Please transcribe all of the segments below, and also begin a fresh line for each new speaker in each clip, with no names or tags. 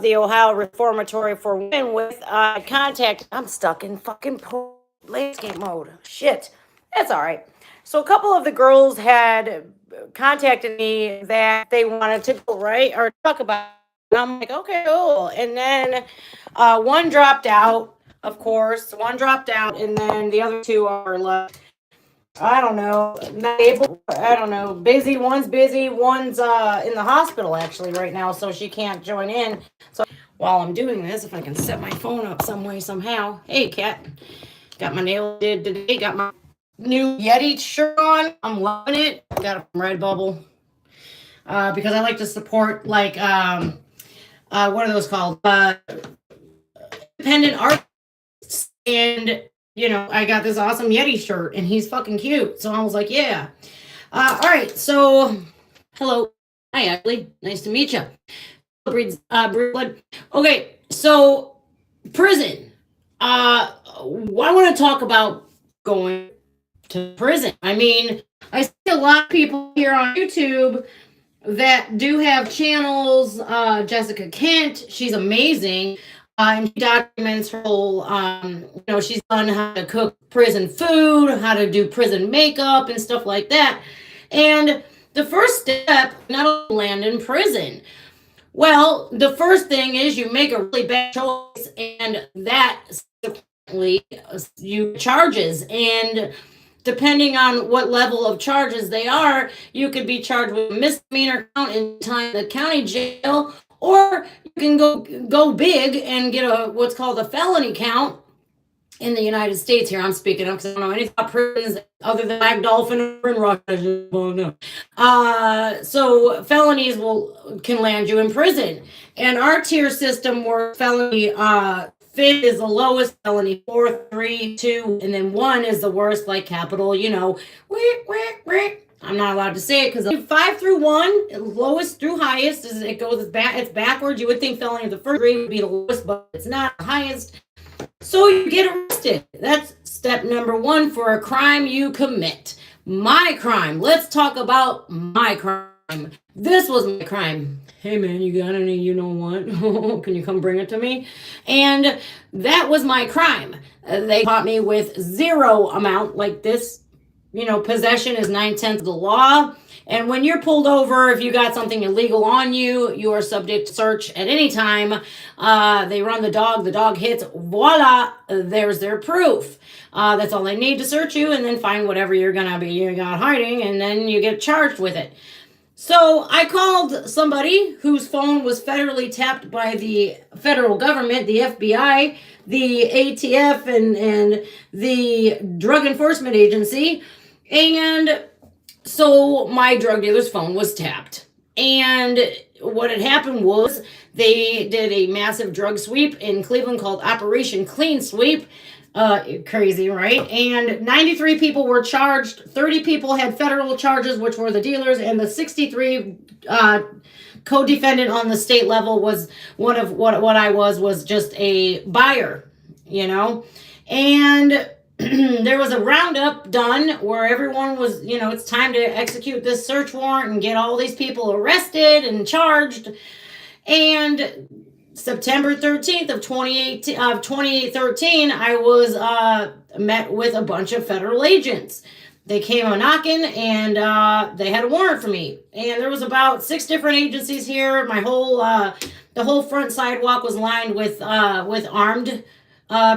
the Ohio Reformatory for Women with contact. I'm stuck in fucking landscape mode. Shit. That's all right. So a couple of the girls had contacted me that they wanted to go, right? Or talk about it. And I'm like, okay, cool. And then one dropped out, of course. One dropped out, and then the other two are like, I don't know, not able. I don't know, busy. One's busy. One's in the hospital actually right now, so she can't join in. So while I'm doing this, if I can set my phone up some way somehow. Hey, cat, got my nails did today. Got my new Yeti shirt on. I'm loving it. Got it from Redbubble because I like to support like what are those called? Independent artists. And I got this awesome Yeti shirt, and he's fucking cute. So I was like, yeah. All right. So, hello. Hi, Ashley. Nice to meet you. Breeds blood. Okay. So, prison. I want to talk about going to prison. I mean, I see a lot of people here on YouTube that do have channels. Jessica Kent, she's amazing. And she documents her whole, she's done how to cook prison food, how to do prison makeup and stuff like that. And the first step, not only land in prison. Well, the first thing is you make a really bad choice, and that subsequently you charges. And depending on what level of charges they are, you could be charged with a misdemeanor count in time in the county jail, or you can go big and get what's called a felony count in the United States. Here I'm speaking up because I don't know anything about prisons other than Black Dolphin or in Russia. So felonies can land you in prison. And our tier system where felony fifth is the lowest, felony 4, 3, 2, and then 1 is the worst, like capital, I'm not allowed to say it because 5 through 1, lowest through highest, is it goes it's backwards. You would think felony of the first 3 would be the lowest, but it's not the highest. So you get arrested. That's step number 1 for a crime you commit. My crime. Let's talk about my crime. This was my crime. Hey man, you got any what? Can you come bring it to me? And that was my crime. They caught me with zero amount like this. Possession is 9/10 of the law. And when you're pulled over, if you got something illegal on you, you are subject to search at any time. They run the dog hits, voila, there's their proof. That's all they need to search you and then find whatever you got hiding, and then you get charged with it. So I called somebody whose phone was federally tapped by the federal government, the FBI, the ATF, and the Drug Enforcement Agency. And so my drug dealer's phone was tapped. And what had happened was they did a massive drug sweep in Cleveland called Operation Clean Sweep. Crazy, right? And 93 people were charged. 30 people had federal charges, which were the dealers, and the 63 co-defendant on the state level was one of what I was just a buyer, And there was a roundup done where everyone was, it's time to execute this search warrant and get all these people arrested and charged. And September 13th of 2013, I was met with a bunch of federal agents. They came a knocking, and they had a warrant for me. And there was about 6 different agencies here. My whole the whole front sidewalk was lined with armed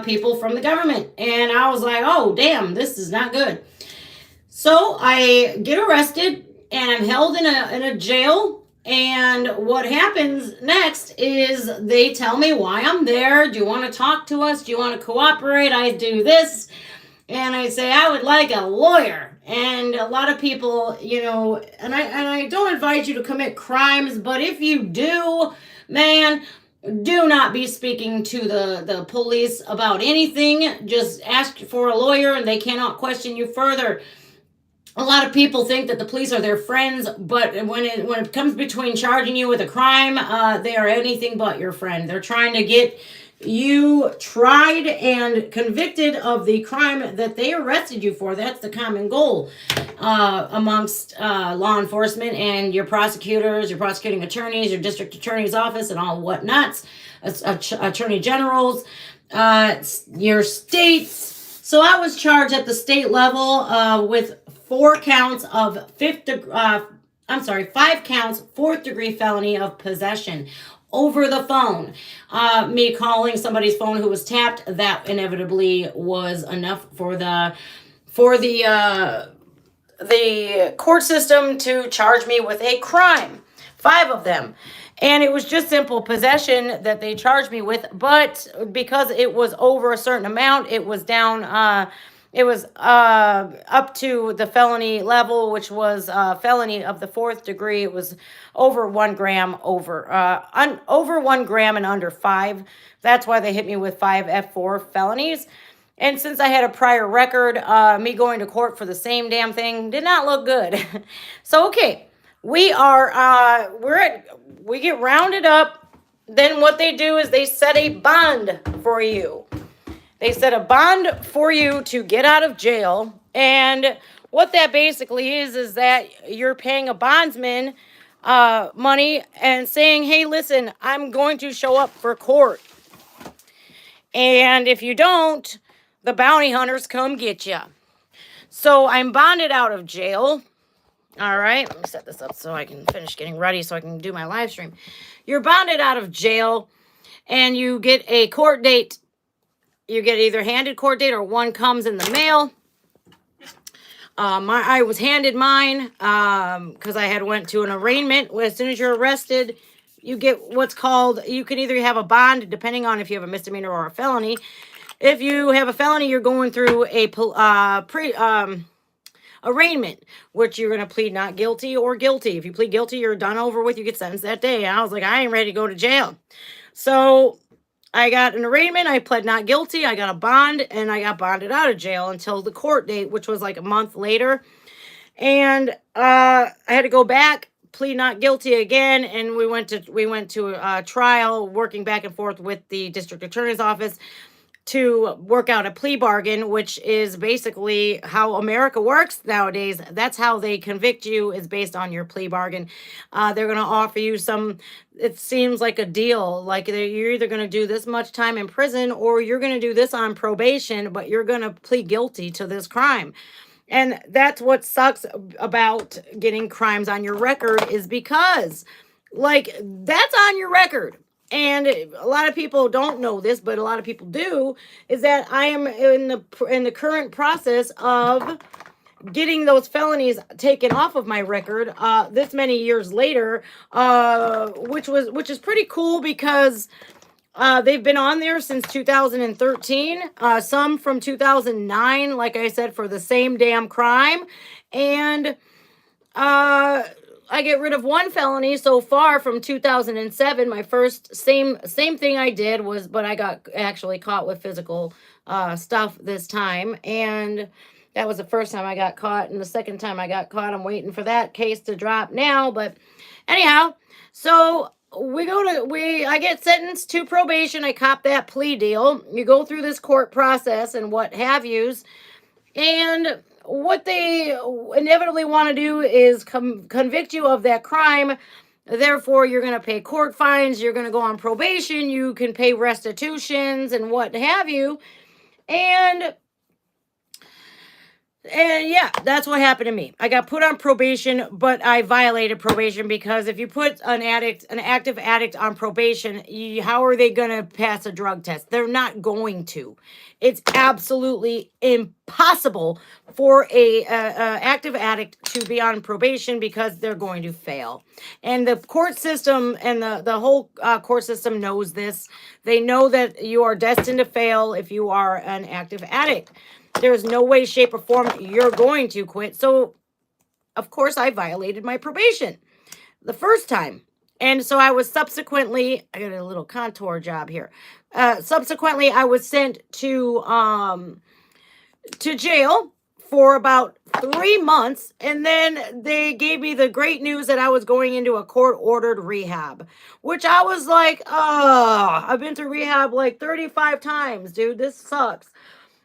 people from the government. And I was like, oh damn, this is not good. So I get arrested, and I'm held in a jail. And what happens next is they tell me why I'm there. Do you want to talk to us? Do you want to cooperate? I do this. And I say, I would like a lawyer. And a lot of people, and I don't advise you to commit crimes, but if you do, man, do not be speaking to the police about anything. Just ask for a lawyer, and they cannot question you further. A lot of people think that the police are their friends, but when it comes between charging you with a crime, they are anything but your friend. They're trying to get you tried and convicted of the crime that they arrested you for. That's the common goal amongst law enforcement and your prosecutors, your prosecuting attorneys, your district attorney's office, and all whatnots, attorney generals, your states. So I was charged at the state level with 5 counts, 4th degree felony of possession over the phone. Me calling somebody's phone who was tapped, that inevitably was enough for the court system to charge me with a crime. 5 of them. And it was just simple possession that they charged me with, but because it was over a certain amount, it was down, it was up to the felony level, which was felony of the 4th degree. It was over 1 gram, over 1 gram and under 5. That's why they hit me with 5 F4 felonies. And since I had a prior record, me going to court for the same damn thing did not look good. So, okay, we get rounded up. Then what they do is they set a bond for you. They set a bond for you to get out of jail. And what that basically is that you're paying a bondsman money and saying, hey, listen, I'm going to show up for court. And if you don't, the bounty hunters come get you. So I'm bonded out of jail. All right, let me set this up so I can finish getting ready so I can do my live stream. You're bonded out of jail and you get a court date. You get either handed court date or one comes in the mail. I was handed mine because I had went to an arraignment. As soon as you're arrested, you get what's called, you can either have a bond, depending on if you have a misdemeanor or a felony. If you have a felony, you're going through a arraignment, which you're going to plead not guilty or guilty. If you plead guilty, you're done over with. You get sentenced that day. And I was like, I ain't ready to go to jail. So I got an arraignment. I pled not guilty. I got a bond, and I got bonded out of jail until the court date, which was like a month later. And I had to go back, plead not guilty again, and we went to a trial, working back and forth with the district attorney's office to work out a plea bargain, which is basically how America works nowadays. That's how they convict you, is based on your plea bargain. They're going to offer you some, it seems like a deal, like you're either going to do this much time in prison or you're going to do this on probation, but you're going to plead guilty to this crime. And that's what sucks about getting crimes on your record, is because, like, that's on your record. And a lot of people don't know this, but a lot of people do, is that I am in the current process of getting those felonies taken off of my record this many years later, which is pretty cool, because they've been on there since 2013, some from 2009, like I said, for the same damn crime. And I get rid of 1 felony so far from 2007. My first same thing I did was, but I got actually caught with physical stuff this time, and that was the first time I got caught. And the second time I got caught, I'm waiting for that case to drop now. But anyhow, so I get sentenced to probation. I cop that plea deal. You go through this court process and what have yous, and what they inevitably want to do is convict you of that crime. Therefore, you're going to pay court fines. You're going to go on probation. You can pay restitutions and what have you. And yeah, that's what happened to me. I got put on probation, but I violated probation, because if you put an active addict on probation, how are they going to pass a drug test? They're not going to. It's absolutely impossible for a active addict to be on probation, because they're going to fail. And the court system and the whole court system knows this. They know that you are destined to fail if you are an active addict. There's no way, shape, or form you're going to quit. So, of course, I violated my probation the first time. And so I was subsequently, I got a little contour job here. Subsequently, I was sent to jail for about 3 months, and then they gave me the great news that I was going into a court-ordered rehab, which I was like, oh, I've been to rehab like 35 times, dude. This sucks.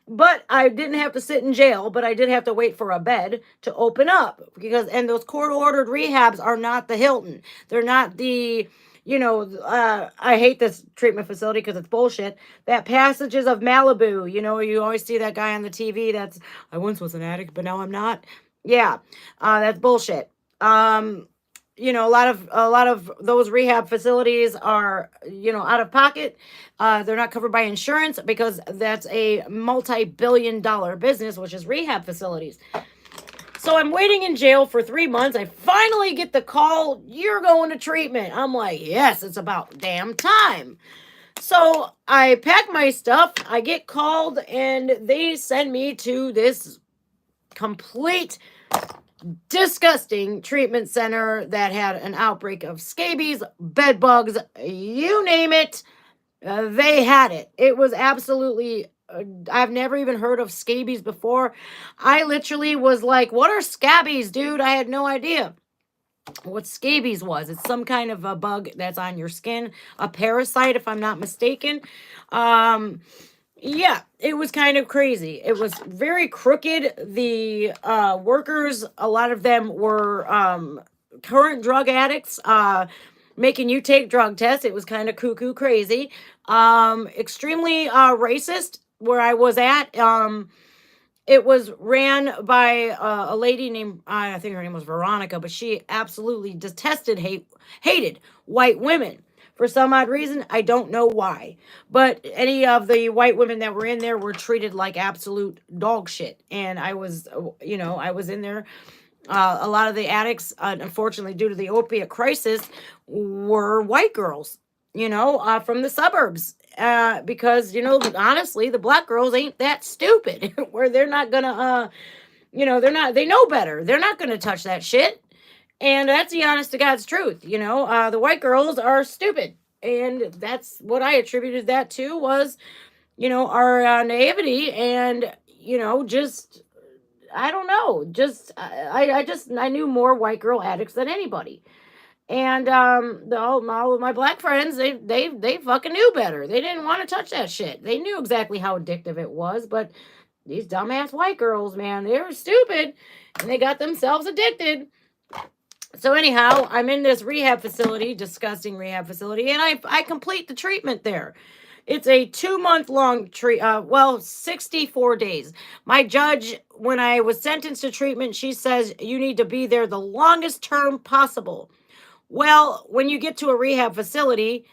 But I didn't have to sit in jail, but I did have to wait for a bed to open up, and those court-ordered rehabs are not the Hilton. They're not the, I hate this treatment facility because it's bullshit. That Passages of Malibu, you always see that guy on the TV that's, I once was an addict, but now I'm not. Yeah, that's bullshit. A lot of those rehab facilities are, out of pocket. They're not covered by insurance because that's a multi-billion-dollar business, which is rehab facilities. So I'm waiting in jail for 3 months. I finally get the call, you're going to treatment. I'm like, yes, it's about damn time. So I pack my stuff, I get called, and they send me to this complete disgusting treatment center that had an outbreak of scabies, bed bugs, you name it. They had it. It was absolutely, I've never even heard of scabies before. I literally was like, what are scabies, dude? I had no idea what scabies was. It's some kind of a bug that's on your skin, a parasite, if I'm not mistaken. Yeah, it was kind of crazy. It was very crooked. The workers, a lot of them were current drug addicts, making you take drug tests. It was kind of cuckoo crazy. Extremely racist where I was at. It was ran by a lady named, I think her name was Veronica, but she absolutely hated white women. For some odd reason, I don't know why. But any of the white women that were in there were treated like absolute dog shit. And I was, I was in there. A lot of the addicts, unfortunately, due to the opiate crisis, were white girls, from the suburbs. Because, honestly, the black girls ain't that stupid where they're not gonna, they know better. They're not gonna touch that shit. And that's the honest to God's truth. The white girls are stupid. And that's what I attributed that to was, our naivety and, just, I don't know, just, I knew more white girl addicts than anybody. And all of my black friends, they fucking knew better. They didn't want to touch that shit. They knew exactly how addictive it was, but these dumbass white girls, man, they were stupid and they got themselves addicted. So anyhow, I'm in this rehab facility, disgusting rehab facility, and I complete the treatment there. It's a 2-month long 64 days. My judge, when I was sentenced to treatment, she says you need to be there the longest term possible. Well, when you get to a rehab facility,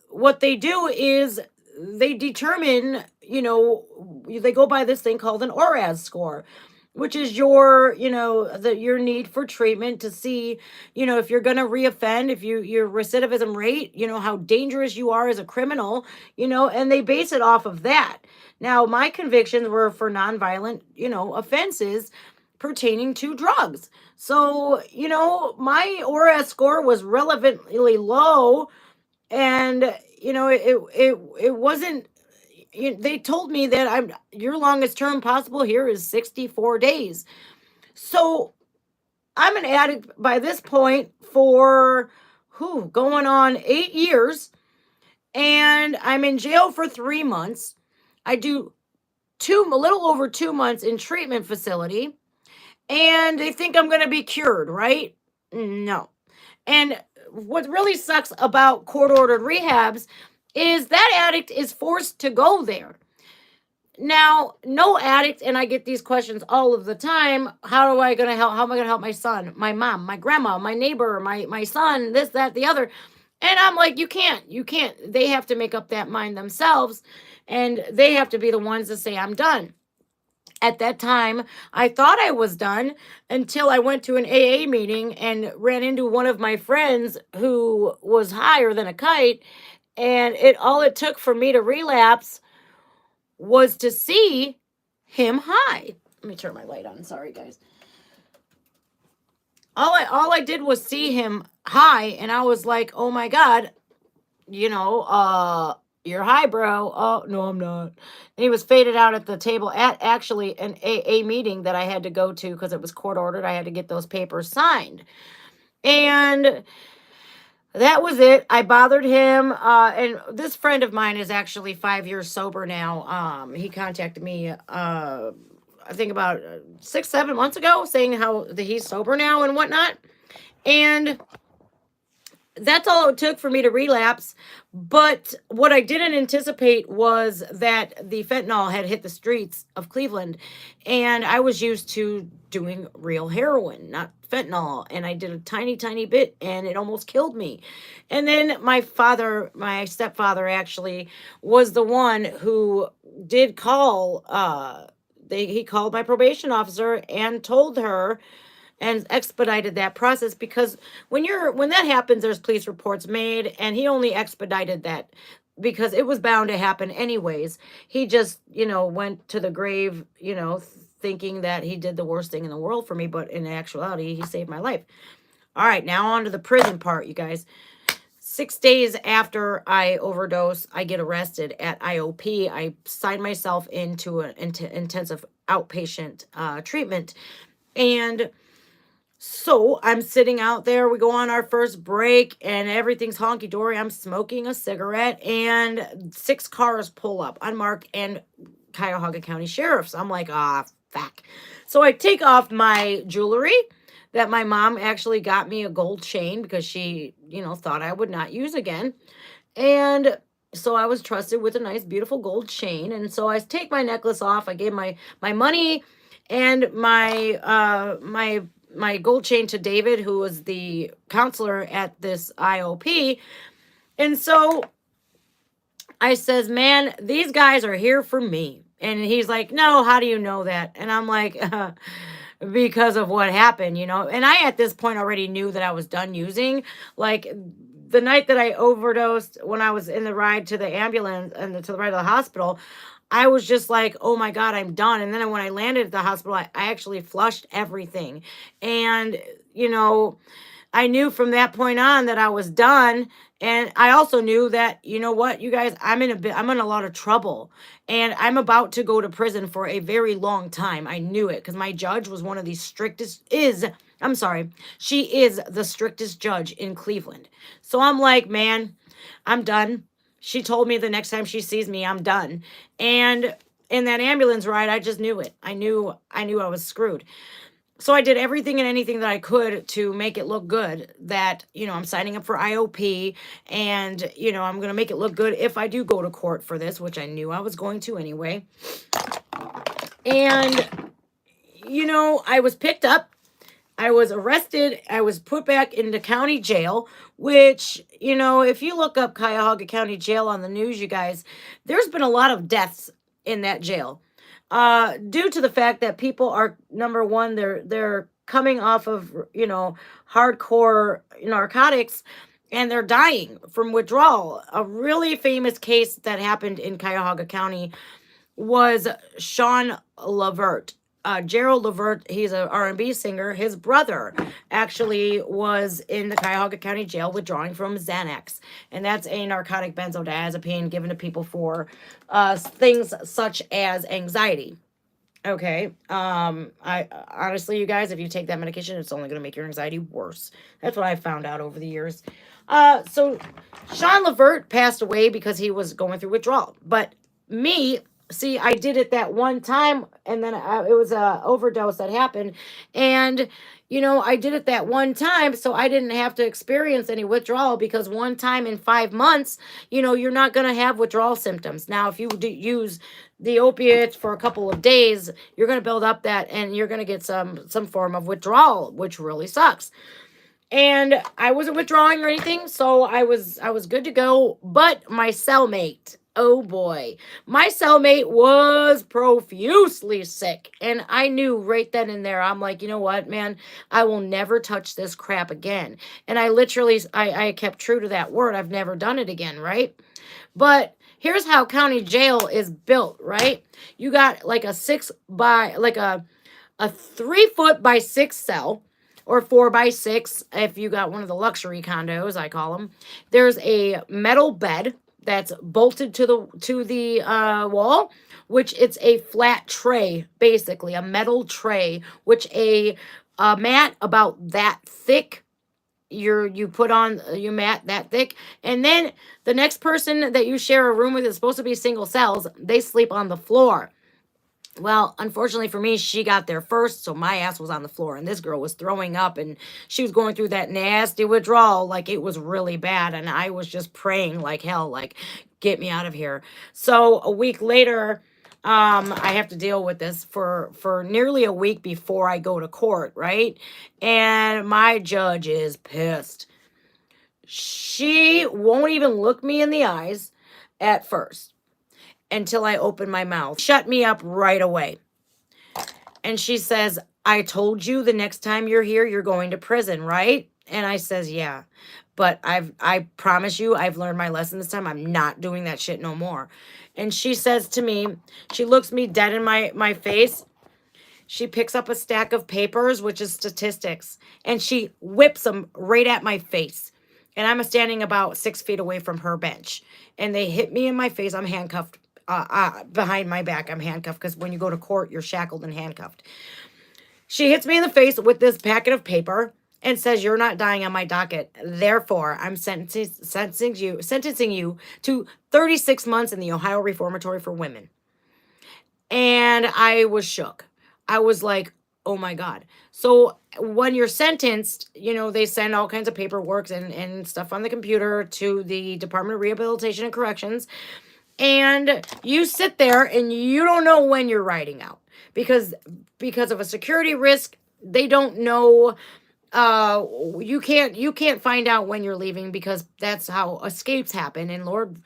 what they do is they determine, they go by this thing called an ORAS score, which is your, your need for treatment to see, if you're going to reoffend, if your recidivism rate, how dangerous you are as a criminal, and they base it off of that. Now, my convictions were for nonviolent, offenses pertaining to drugs. So, my ORAS score was relevantly low, and, it wasn't, they told me that your longest term possible here is 64 days. So I'm an addict by this point for going on 8 years, and I'm in jail for 3 months. I do a little over 2 months in treatment facility, and they think I'm going to be cured, right? No. And what really sucks about court-ordered rehabs is that addict is forced to go there. Now, no addict, and I get these questions all of the time, how am I going to help my son, my mom, my grandma, my neighbor, my son, this, that, the other. And I'm like, you can't. They have to make up that mind themselves, and they have to be the ones to say, I'm done. At that time, I thought I was done until I went to an AA meeting and ran into one of my friends who was higher than a kite. And all it took for me to relapse was to see him high. Let me turn my light on. Sorry, guys. All I did was see him high, and I was like, oh my God, You're high, bro. Oh, no, I'm not. And he was faded out at the table at actually an AA meeting that I had to go to because it was court ordered. I had to get those papers signed. And that was it. I bothered him. And this friend of mine is actually 5 years sober now. He contacted me, I think about 6, 7 months ago, saying how that he's sober now and whatnot. And that's all it took for me to relapse. But what I didn't anticipate was that the fentanyl had hit the streets of Cleveland. And I was used to doing real heroin, not fentanyl. And I did a tiny, tiny bit and it almost killed me. And then my stepfather actually was the one who did call, he called my probation officer and told her and expedited that process because when that happens, there's police reports made, and he only expedited that because it was bound to happen anyways. He just, went to the grave, thinking that he did the worst thing in the world for me, but in actuality, he saved my life. All right, now on to the prison part, you guys. 6 days after I overdose, I get arrested at IOP. I sign myself into an intensive outpatient treatment, and so I'm sitting out there. We go on our first break and everything's honky dory. I'm smoking a cigarette and 6 cars pull up, unmarked, and Cuyahoga County sheriffs. I'm like, fuck. So I take off my jewelry that my mom actually got me, a gold chain, because she, thought I would not use again. And so I was trusted with a nice, beautiful gold chain. And so I take my necklace off. I gave my money and my gold chain to David, who was the counselor at this IOP. And so I says, man, these guys are here for me. And he's like, no, how do you know that? And I'm like, because of what happened, And I, at this point, already knew that I was done using. Like, the night that I overdosed, when I was in the ride to the ambulance and to the ride to the hospital, I was just like, oh my God, I'm done. And then when I landed at the hospital, I actually flushed everything. And, I knew from that point on that I was done. And I also knew that, you know what, you guys, I'm in a lot of trouble, and I'm about to go to prison for a very long time. I knew it because my judge was one of the strictest, she is the strictest judge in Cleveland. So I'm like, man, I'm done. She told me the next time she sees me, I'm done. And in that ambulance ride, I just knew it. I knew I was screwed. So I did everything and anything that I could to make it look good that, I'm signing up for IOP, and, I'm going to make it look good if I do go to court for this, which I knew I was going to anyway. And, I was picked up. I was arrested. I was put back into county jail, which, if you look up Cuyahoga County Jail on the news, you guys, there's been a lot of deaths in that jail. Due to the fact that people are, number one, they're coming off of, hardcore narcotics, and they're dying from withdrawal. A really famous case that happened in Cuyahoga County was Sean Levert. Gerald Levert, he's a R&B singer. His brother actually was in the Cuyahoga County Jail withdrawing from Xanax. And that's a narcotic benzodiazepine given to people for things such as anxiety. Okay. I honestly, you guys, if you take that medication, it's only going to make your anxiety worse. That's what I found out over the years. So Sean Levert passed away because he was going through withdrawal. But me, see, I did it that one time, and then it was a overdose that happened. And, I did it that one time, so I didn't have to experience any withdrawal, because one time in 5 months, you're not going to have withdrawal symptoms. Now, if you use the opiates for a couple of days, you're going to build up that, and you're going to get some form of withdrawal, which really sucks. And I wasn't withdrawing or anything, so I was good to go. But my cellmate, oh boy, my cellmate was profusely sick. And I knew right then and there, I'm like, you know what, man, I will never touch this crap again. And I literally, I kept true to that word. I've never done it again, right? But here's how county jail is built, right? You got like a 3-foot by 6 cell, or 4 by 6 if you got one of the luxury condos, I call them. There's a metal bed that's bolted to the wall, which it's a flat tray, basically a metal tray, which a mat about that thick, you put on your mat that thick, and then the next person that you share a room with is supposed to be single cells. They sleep on the floor. Well, unfortunately for me, she got there first, so my ass was on the floor, and this girl was throwing up, and she was going through that nasty withdrawal, like it was really bad, and I was just praying like hell, like, get me out of here. So a week later, I have to deal with this for nearly a week before I go to court, right? And my judge is pissed. She won't even look me in the eyes at first until I open my mouth. Shut me up right away. And she says, I told you the next time you're here, you're going to prison, right? And I says, yeah. But I promise you, I've learned my lesson this time. I'm not doing that shit no more. And she says to me, she looks me dead in my face. She picks up a stack of papers, which is statistics, and she whips them right at my face. And I'm standing about 6 feet away from her bench. And they hit me in my face. I'm handcuffed. Behind my back, I'm handcuffed, because when you go to court, you're shackled and handcuffed. She hits me in the face with this packet of paper and says, you're not dying on my docket. Therefore, I'm sentencing you to 36 months in the Ohio Reformatory for women. And I was shook. I was like, oh my God. So when you're sentenced, you know, they send all kinds of paperwork and stuff on the computer to the Department of Rehabilitation and Corrections. And you sit there and you don't know when you're riding out because of a security risk. They don't know. You can't find out when you're leaving, because that's how escapes happen. And Lord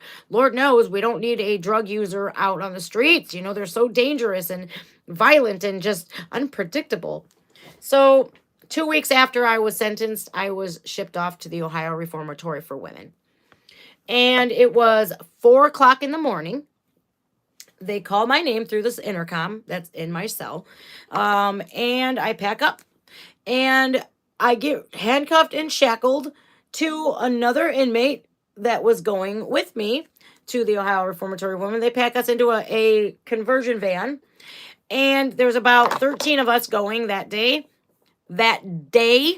knows we don't need a drug user out on the streets. You know, they're so dangerous and violent and just unpredictable. So 2 weeks after I was sentenced, I was shipped off to the Ohio Reformatory for women. And it was 4 o'clock in the morning. They call my name through this intercom that's in my cell. And I pack up. And I get handcuffed and shackled to another inmate that was going with me to the Ohio Reformatory Women. They pack us into a conversion van. And there's about 13 of us going that day. That day.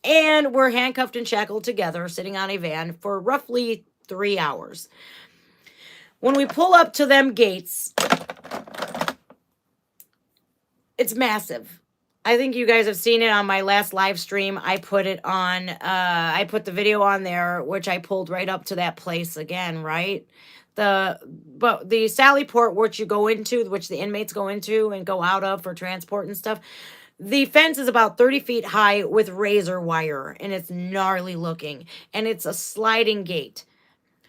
And we're handcuffed and shackled together, sitting on a van for roughly 3 hours. When we pull up to them gates, it's massive. I think you guys have seen it on my last live stream. I put it on, I put the video on there, which I pulled right up to that place again, right? But the Sally Port, which you go into, which the inmates go into and go out of for transport and stuff, the fence is about 30 feet high with razor wire, and it's gnarly looking, and it's a sliding gate.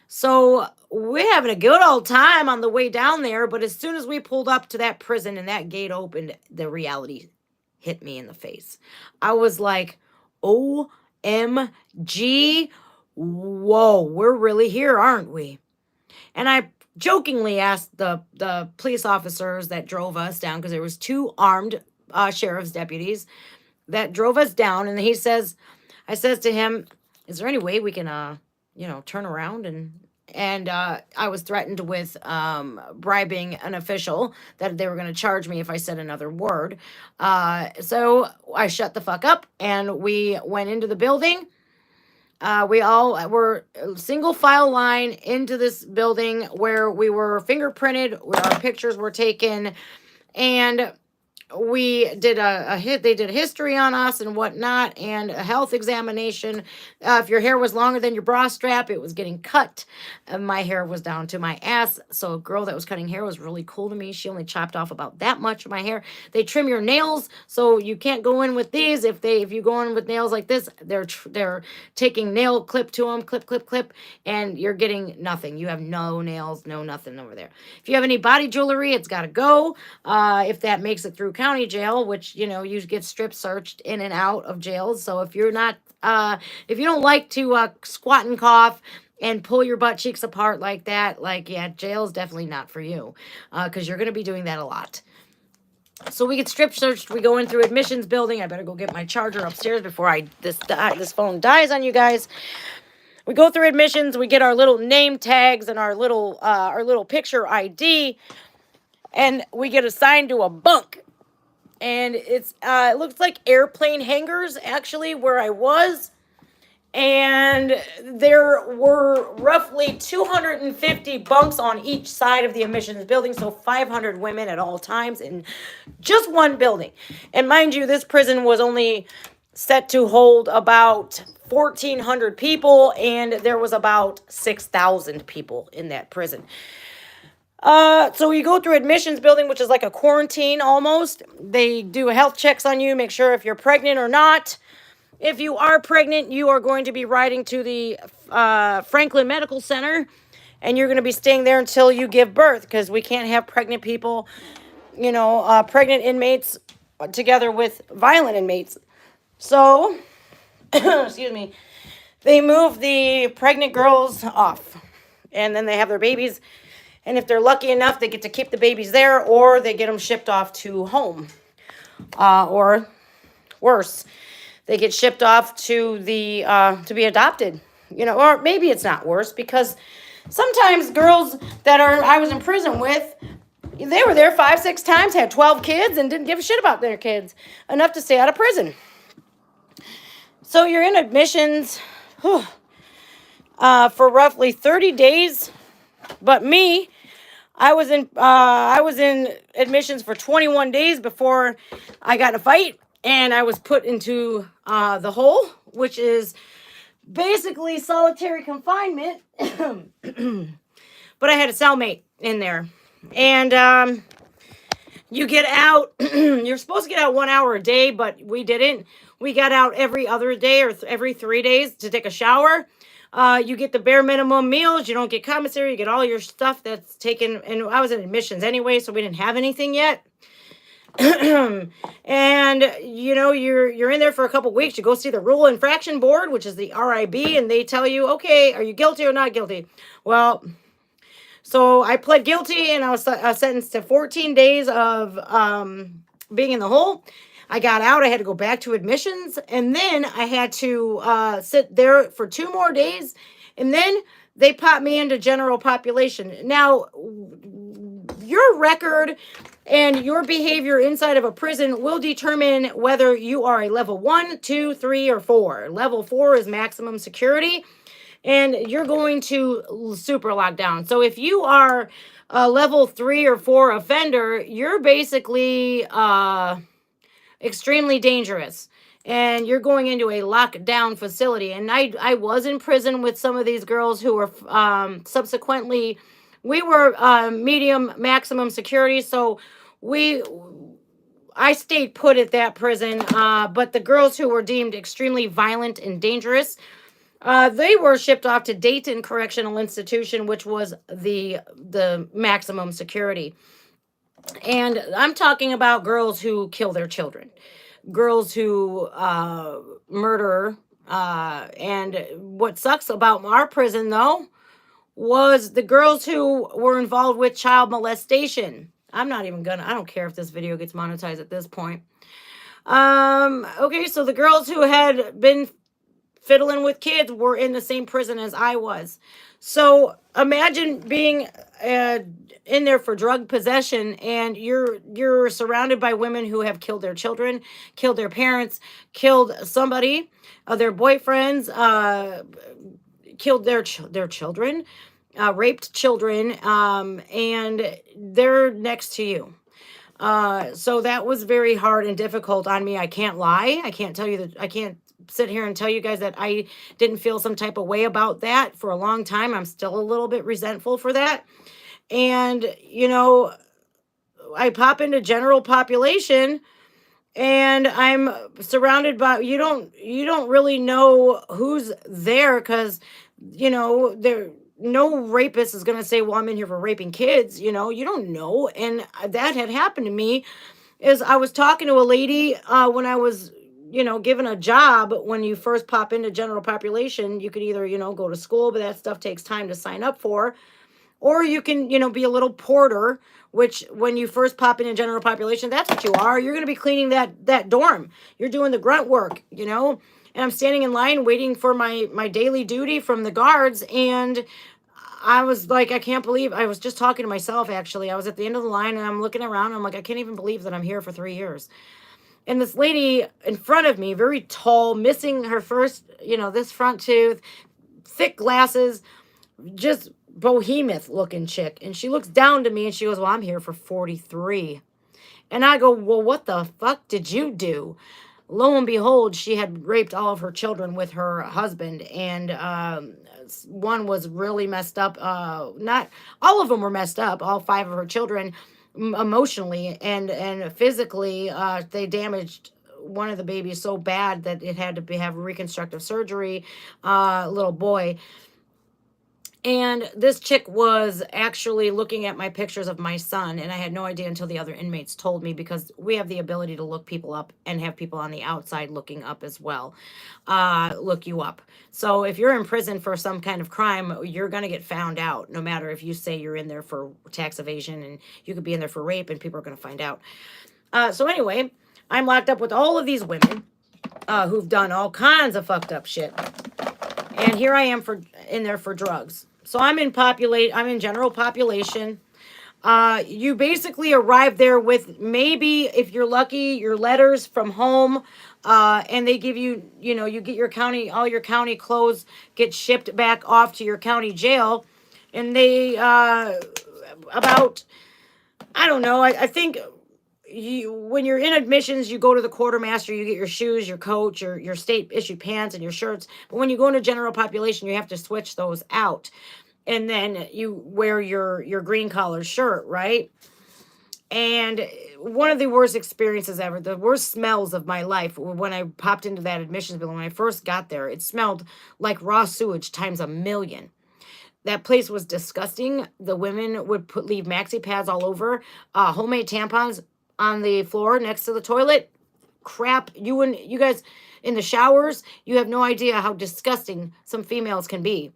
So we're having a good old time on the way down there, but as soon as we pulled up to that prison and that gate opened, the reality hit me in the face. I was like, OMG, whoa, we're really here, aren't we? And I jokingly asked the police officers that drove us down, because there was 2 armed sheriff's deputies that drove us down, and I says to him, is there any way we can turn around? And I was threatened with bribing an official that they were going to charge me if I said another word. So I shut the fuck up, and we went into the building. We all were single file line into this building where we were fingerprinted, where our pictures were taken, and we did they did history on us and whatnot, and a health examination. If your hair was longer than your bra strap, it was getting cut. My hair was down to my ass, so a girl that was cutting hair was really cool to me. She only chopped off about that much of my hair. They trim your nails, so you can't go in with these. If you go in with nails like this, they're taking nail clip to them, clip, and you're getting nothing. You have no nails, no nothing over there. If you have any body jewelry, it's got to go. If that makes it through county jail, which, you get strip searched in and out of jails. So if you're not, if you don't like to squat and cough and pull your butt cheeks apart like that, jail is definitely not for you, because you're going to be doing that a lot. So we get strip searched. We go in through admissions building. I better go get my charger upstairs before this phone dies on you guys. we go through admissions, we get our little name tags and our little picture ID, and we get assigned to a bunk. And it looks like airplane hangars, actually, where I was. And there were roughly 250 bunks on each side of the admissions building, so 500 women at all times in just one building. And mind you, this prison was only set to hold about 1,400 people, and there was about 6,000 people in that prison. So you go through admissions building, which is like a quarantine almost. They do health checks on you, make sure if you're pregnant or not. If you are pregnant, you are going to be riding to the Franklin Medical Center, and you're going to be staying there until you give birth, because we can't have pregnant people, pregnant inmates together with violent inmates. So, excuse me, they move the pregnant girls off, and then they have their babies. And if they're lucky enough, they get to keep the babies there, or they get them shipped off to home, or worse, they get shipped off to the to be adopted, or maybe it's not worse, because sometimes girls that I was in prison with, they were there 5-6 times, had 12 kids, and didn't give a shit about their kids enough to stay out of prison. So you're in admissions for roughly 30 days, but me, I was in admissions for 21 days before I got in a fight. And I was put into the hole, which is basically solitary confinement. But I had a cellmate in there. And you get out. You're supposed to get out 1 hour a day, but we didn't. We got out every other day or every 3 days to take a shower. You get the bare minimum meals. You don't get commissary. You get all your stuff that's taken. And I was in admissions anyway, so we didn't have anything yet. And you're in there for a couple weeks. You go see the rule infraction board, which is the RIB, and they tell you, okay, are you guilty or not guilty? Well, so I pled guilty, and I was sentenced to 14 days of being in the hole. I got out. I had to go back to admissions, and then I had to sit there for 2 more days, and then they popped me into general population. Now, your record and your behavior inside of a prison will determine whether you are a level 1, 2, 3, or 4. Level 4 is maximum security, and you're going to super lock down. So if you are a level 3 or 4 offender, you're basically extremely dangerous, and you're going into a lockdown facility. And I was in prison with some of these girls who were subsequently, we were medium maximum security, so I stayed put at that prison, but the girls who were deemed extremely violent and dangerous, they were shipped off to Dayton Correctional Institution, which was the maximum security. And I'm talking about girls who kill their children, girls who murder. And what sucks about our prison, though, was the girls who were involved with child molestation. I don't care if this video gets monetized at this point. Okay, so the girls who had been fiddling with kids were in the same prison as I was. So imagine being in there for drug possession, and you're surrounded by women who have killed their children, killed their parents, killed somebody, their boyfriends, killed their children, raped children, and they're next to you. So that was very hard and difficult on me. I can't lie. I can't tell you that. I can't sit here and tell you guys that I didn't feel some type of way about that for a long time. I'm still a little bit resentful for that. And, I pop into general population, and I'm surrounded by, you don't really know who's there, because, no rapist is going to say, well, I'm in here for raping kids. You don't know. And that had happened to me. Is I was talking to a lady when I was, given a job. When you first pop into general population, you could either, go to school, but that stuff takes time to sign up for. Or you can, be a little porter, which when you first pop into general population, that's what you are. You're going to be cleaning that dorm. You're doing the grunt work, And and I'm standing in line waiting for my daily duty from the guards, and I was like, I can't believe, I was just talking to myself, actually. I was at the end of the line, and I'm looking around, and I'm like, I can't even believe that I'm here for 3 years. And this lady in front of me, very tall, missing her first, this front tooth, thick glasses, just behemoth looking chick. And she looks down to me and she goes, well, I'm here for 43. And I go, well, what the fuck did you do? Lo and behold, she had raped all of her children with her husband. And one was really messed up. Not all of them were messed up, all 5 of her children, emotionally and physically. They damaged one of the babies so bad that it had to have reconstructive surgery, little boy. And this chick was actually looking at my pictures of my son, and I had no idea until the other inmates told me, because we have the ability to look people up and have people on the outside looking up as well, look you up. So if you're in prison for some kind of crime, you're going to get found out, no matter if you say you're in there for tax evasion, and you could be in there for rape, and people are going to find out. So anyway, I'm locked up with all of these women who've done all kinds of fucked up shit. And here I am in there for drugs. So I'm in general population. You basically arrive there with, maybe, if you're lucky, your letters from home. And they give you, you get all your county clothes get shipped back off to your county jail. And they, about, I don't know, I think when you're in admissions, you go to the quartermaster, you get your shoes, your coat, your state issued pants, and your shirts. But when you go into general population, you have to switch those out, and then you wear your green collar shirt, right? And one of the worst experiences ever, the worst smells of my life, when I popped into that admissions building, when I first got there, it smelled like raw sewage times 1,000,000. That place was disgusting. The women would leave maxi pads all over, homemade tampons on the floor next to the toilet. Crap. You guys in the showers, you have no idea how disgusting some females can be.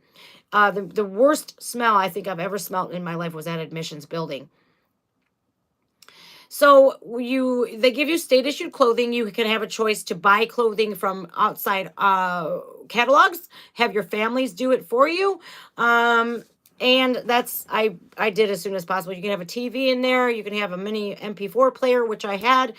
The worst smell I think I've ever smelled in my life was that admissions building. So they give you state issued clothing. You can have a choice to buy clothing from outside catalogs, have your families do it for you. And that's, I did as soon as possible. You can have a TV in there. You can have a mini MP4 player, which I had.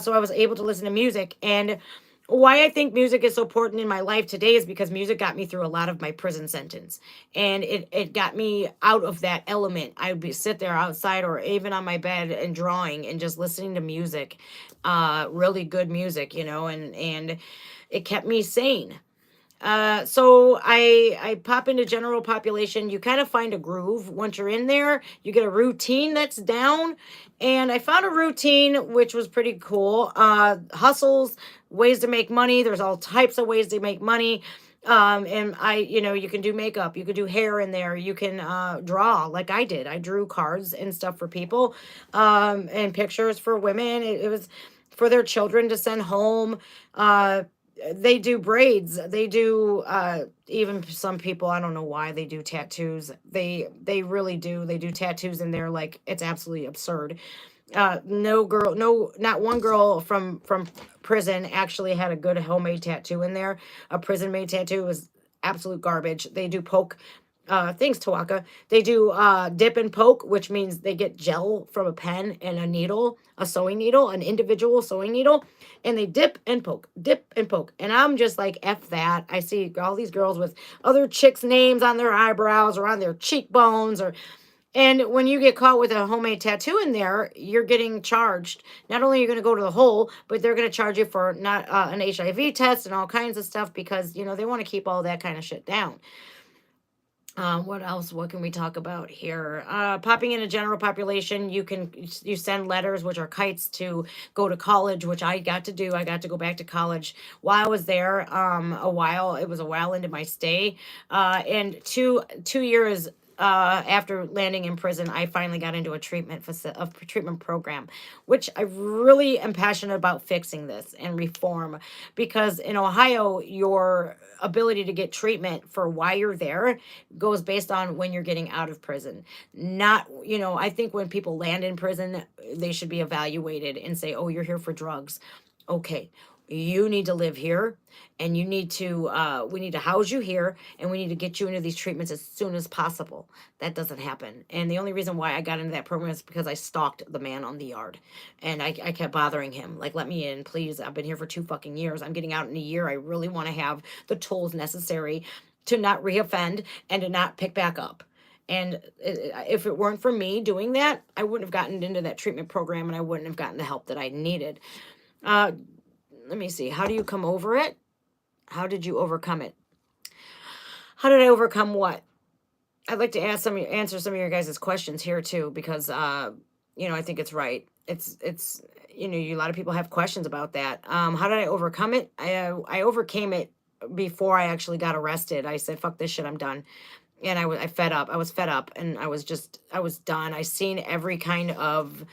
So I was able to listen to music. And why I think music is so important in my life today is because music got me through a lot of my prison sentence. And it got me out of that element. I would sit there outside or even on my bed and drawing and just listening to music, really good music, and it kept me sane. So I pop into general population. You kind of find a groove. Once you're in there, you get a routine that's down. And I found a routine, which was pretty cool. Hustles, ways to make money. There's all types of ways to make money. And you can do makeup, you can do hair in there, you can draw like I did. I drew cards and stuff for people, and pictures for women. It was for their children to send home. They do braids. They do, even some people, I don't know why they do tattoos. They really do. They do tattoos in there. Like, it's absolutely absurd. Not one girl from prison actually had a good homemade tattoo in there. A prison made tattoo was absolute garbage. They do poke. Thanks, Tawaka. They do dip and poke, which means they get gel from a pen and a needle, a sewing needle, an individual sewing needle, and they dip and poke. And I'm just like, F that. I see all these girls with other chicks' names on their eyebrows or on their cheekbones, and when you get caught with a homemade tattoo in there, you're getting charged. Not only are you going to go to the hole, but they're going to charge you for not an HIV test and all kinds of stuff, because they want to keep all that kind of shit down. What else? What can we talk about here? Popping in a general population, you send letters, which are kites, to go to college, which I got to do. I got to go back to college while I was there. It was a while into my stay. And 2 years after landing in prison, I finally got into a treatment program, which I really am passionate about fixing this and reform, because in Ohio, your ability to get treatment for why you're there goes based on when you're getting out of prison. Not, I think when people land in prison, they should be evaluated and say, oh, you're here for drugs. Okay. you need to live here, and you need to, we need to house you here, and we need to get you into these treatments as soon as possible. That doesn't happen. And the only reason why I got into that program is because I stalked the man on the yard, and I kept bothering him, like, let me in, please. I've been here for 2 fucking years. I'm getting out in a year. I really want to have the tools necessary to not reoffend and to not pick back up. And if it weren't for me doing that, I wouldn't have gotten into that treatment program, and I wouldn't have gotten the help that I needed. Let me see. How do you come over it? How did you overcome it? How did I overcome what? I'd like to answer some of your guys' questions here too, because you know, I think it's right. It's you know, a lot of people have questions about that. How did I overcome it? I overcame it before I actually got arrested. I said, fuck this shit, I'm done. And I was fed up. I was fed up, and I was done. I seen every kind of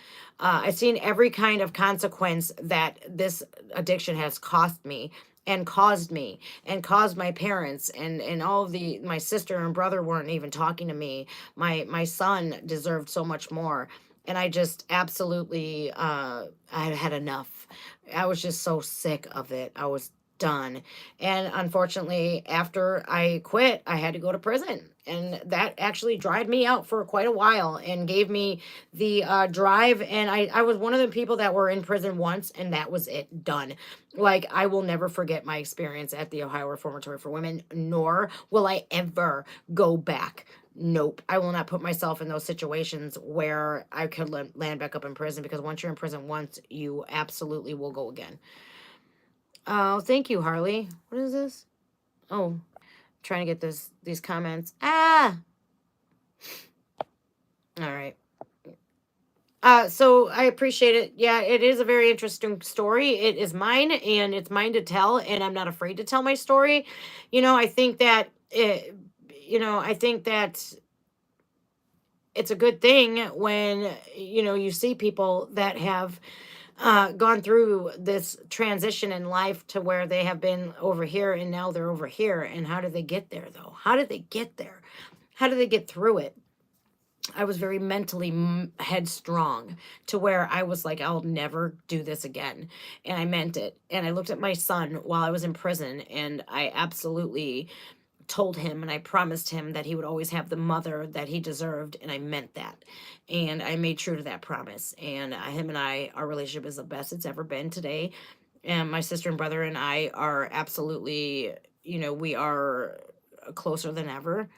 consequence that this addiction has cost me and caused me and caused my parents, and all of my sister and brother weren't even talking to me. My son deserved so much more. And I just absolutely, I had enough. I was just so sick of it. I was done. And unfortunately, after I quit, I had to go to prison. And that actually dried me out for quite a while and gave me the drive. And I was one of the people that were in prison once, and that was it, done. Like, I will never forget my experience at the Ohio Reformatory for Women, nor will I ever go back. Nope. I will not put myself in those situations where I could land back up in prison, because once you're in prison once, you absolutely will go again. Oh, thank you, Harley. What is this? Oh, trying to get these comments. Ah. All right. So I appreciate it. Yeah, it is a very interesting story. It is mine, and it's mine to tell, and I'm not afraid to tell my story. You know, I think that it's a good thing when, you know, you see people that have gone through this transition in life to where they have been over here and now they're over here. And how did they get there, though? How did they get there? How did they get through it? I was very mentally headstrong to where I was like, I'll never do this again. And I meant it. And I looked at my son while I was in prison, and I absolutely told him and I promised him that he would always have the mother that he deserved, and I meant that. And I made true to that promise. And him and I, our relationship is the best it's ever been today. And my sister and brother and I are absolutely, you know, we are closer than ever.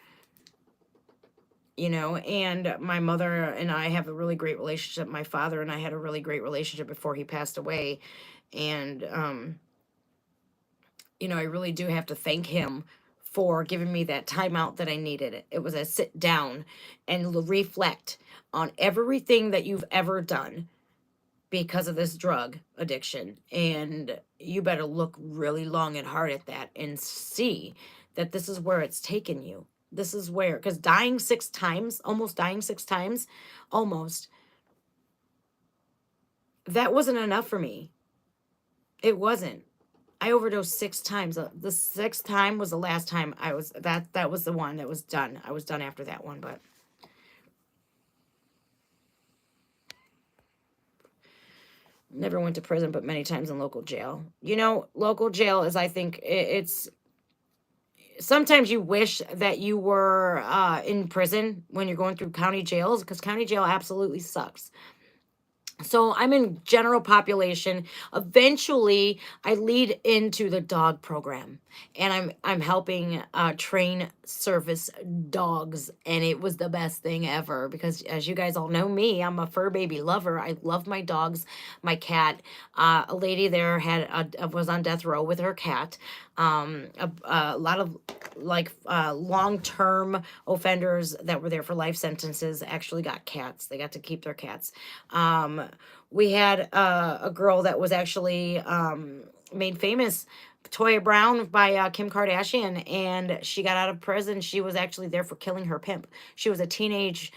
You know, and my mother and I have a really great relationship. My father and I had a really great relationship before he passed away. And you know, I really do have to thank him for giving me that timeout that I needed. It was a sit down and reflect on everything that you've ever done because of this drug addiction. And you better look really long and hard at that and see that this is where it's taken you. This is where, because dying 6 times, almost dying 6 times, almost, that wasn't enough for me. It wasn't. I overdosed 6 times. The 6th time was the last time I was, that was the one that was done. I was done after that one, but. Never went to prison, but many times in local jail. You know, local jail is, I think, it's, sometimes you wish that you were in prison when you're going through county jails, because county jail absolutely sucks. So I'm in general population. Eventually, I lead into the dog program, and I'm helping train service dogs, and it was the best thing ever, because as you guys all know me, I'm a fur baby lover. I love my dogs, my cat. A lady there was on death row with her cat. A lot of long-term offenders that were there for life sentences actually got cats. They got to keep their cats. We had a girl that was actually made famous, Toya Brown, by Kim Kardashian, and she got out of prison. She was actually there for killing her pimp. She was a teenage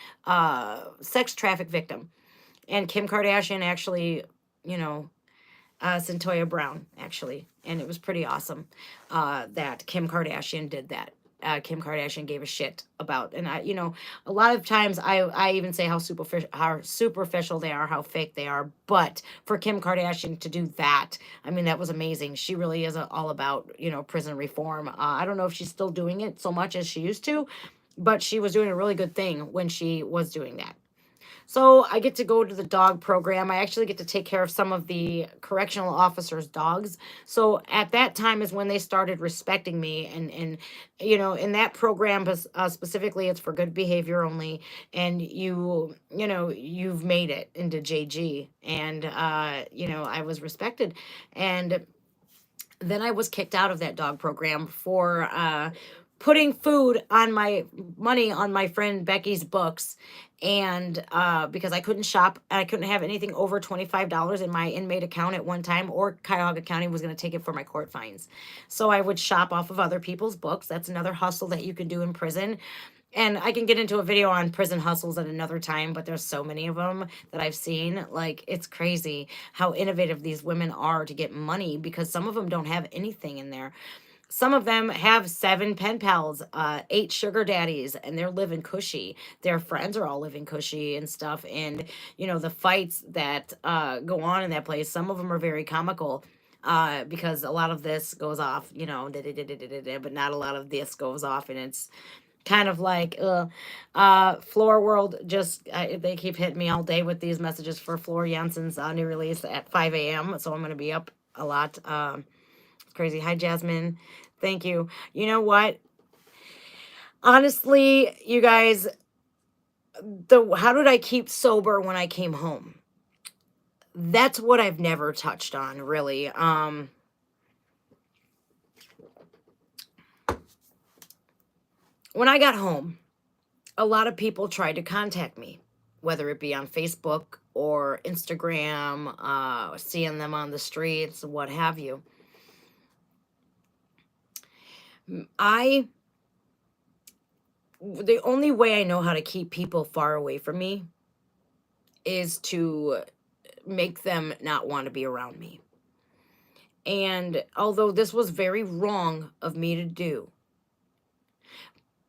sex traffic victim, and Kim Kardashian actually, you know, Toya Brown, actually. And it was pretty awesome that Kim Kardashian did that.
Kim Kardashian gave a shit about. And I, a lot of times I even say how superficial they are, how fake they are. But for Kim Kardashian to do that, I mean, that was amazing. She really is all about, prison reform. I don't know if she's still doing it so much as she used to, but she was doing a really good thing when she was doing that. So I get to go to the dog program. I actually get to take care of some of the correctional officers' dogs. So at that time is when they started respecting me, and in that program, specifically, it's for good behavior only, and you've made it into JG, and I was respected, and then I was kicked out of that dog program for putting food on my money on my friend Becky's books. And because I couldn't shop, I couldn't have anything over $25 in my inmate account at one time, or Cuyahoga County was going to take it for my court fines. So I would shop off of other people's books. That's another hustle that you can do in prison. And I can get into a video on prison hustles at another time, but there's so many of them that I've seen. Like, it's crazy how innovative these women are to get money, because some of them don't have anything in there. Some of them have 7 pen pals, 8 sugar daddies, and they're living cushy. Their friends are all living cushy and stuff. And, the fights that go on in that place, some of them are very comical. Because a lot of this goes off, but not a lot of this goes off, and it's kind of like Floor World. Just they keep hitting me all day with these messages for Floor Jensen's new release at 5 a.m. So I'm going to be up a lot. It's crazy. Hi, Jasmine. Thank you. You know what? Honestly, you guys, how did I keep sober when I came home? That's what I've never touched on, really. When I got home, a lot of people tried to contact me, whether it be on Facebook or Instagram, seeing them on the streets, what have you. The only way I know how to keep people far away from me is to make them not want to be around me. And although this was very wrong of me to do,